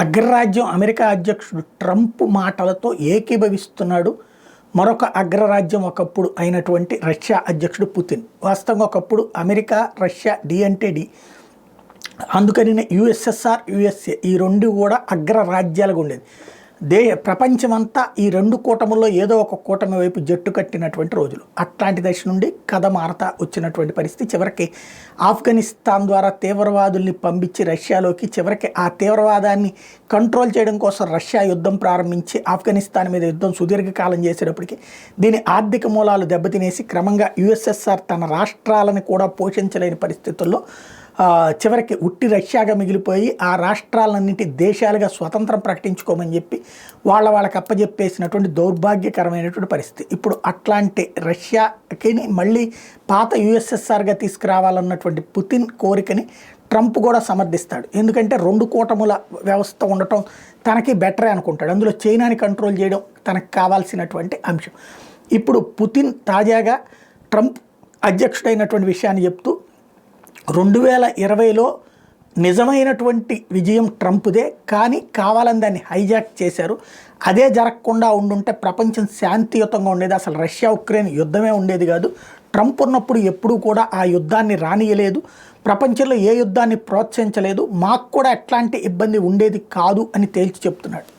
అగ్రరాజ్యం అమెరికా అధ్యక్షుడు ట్రంప్ మాటలతో ఏకీభవిస్తున్నాడు. మరొక అగ్రరాజ్యం ఒకప్పుడు అయినటువంటి రష్యా అధ్యక్షుడు పుతిన్. వాస్తవంగా ఒకప్పుడు అమెరికా రష్యా డి అంటే డి, అందుకని యుఎస్ఎస్ఆర్ యుఎస్ఏ ఈ రెండు కూడా అగ్రరాజ్యాలుగా ఉండేది. ప్రపంచమంతా ఈ రెండు కూటముల్లో ఏదో ఒక కూటమి వైపు జట్టు కట్టినటువంటి రోజులు. అట్లాంటి దశ నుండి కథ మారతా వచ్చినటువంటి పరిస్థితి. చివరికి ఆఫ్ఘనిస్తాన్ ద్వారా తీవ్రవాదుల్ని పంపించి రష్యాలోకి, చివరికి ఆ తీవ్రవాదాన్ని కంట్రోల్ చేయడం కోసం రష్యా యుద్ధం ప్రారంభించి ఆఫ్ఘనిస్తాన్ మీద యుద్ధం సుదీర్ఘకాలం చేసేటప్పటికి దీని ఆర్థిక మూలాలు దెబ్బతినేసి క్రమంగా యుఎస్ఎస్ఆర్ తన రాష్ట్రాలను కూడా పోషించలేని పరిస్థితుల్లో చివరికి ఉట్టి రష్యాగా మిగిలిపోయి ఆ రాష్ట్రాలన్నింటి దేశాలుగా స్వతంత్రం ప్రకటించుకోమని చెప్పి వాళ్ళకి అప్పచెప్పేసినటువంటి దౌర్భాగ్యకరమైనటువంటి పరిస్థితి. ఇప్పుడు అట్లాంటి రష్యాకి మళ్ళీ పాత యుఎస్ఎస్ఆర్గా తీసుకురావాలన్నటువంటి పుతిన్ కోరికని ట్రంప్ కూడా సమర్థిస్తాడు. ఎందుకంటే రెండు కూటముల వ్యవస్థ ఉండటం తనకి బెటరే అనుకుంటాడు. అందులో చైనాని కంట్రోల్ చేయడం తనకు కావాల్సినటువంటి అంశం. ఇప్పుడు పుతిన్ తాజాగా ట్రంప్ అధ్యక్షుడైనటువంటి విషయాన్ని చెప్తూ 2020లో నిజమైనటువంటి విజయం ట్రంప్దే, కానీ కావాలని దాన్ని హైజాక్ చేశారు. అదే జరగకుండా ఉండుంటే ప్రపంచం శాంతియుతంగా ఉండేది. అసలు రష్యా ఉక్రెయిన్ యుద్ధమే ఉండేది కాదు. ట్రంప్ ఉన్నప్పుడు ఎప్పుడూ కూడా ఆ యుద్ధాన్ని రానియలేదు, ప్రపంచంలో ఏ యుద్ధాన్ని ప్రోత్సహించలేదు, మాకు కూడా ఎట్లాంటి ఇబ్బంది ఉండేది కాదు అని తేల్చి చెప్తున్నాడు.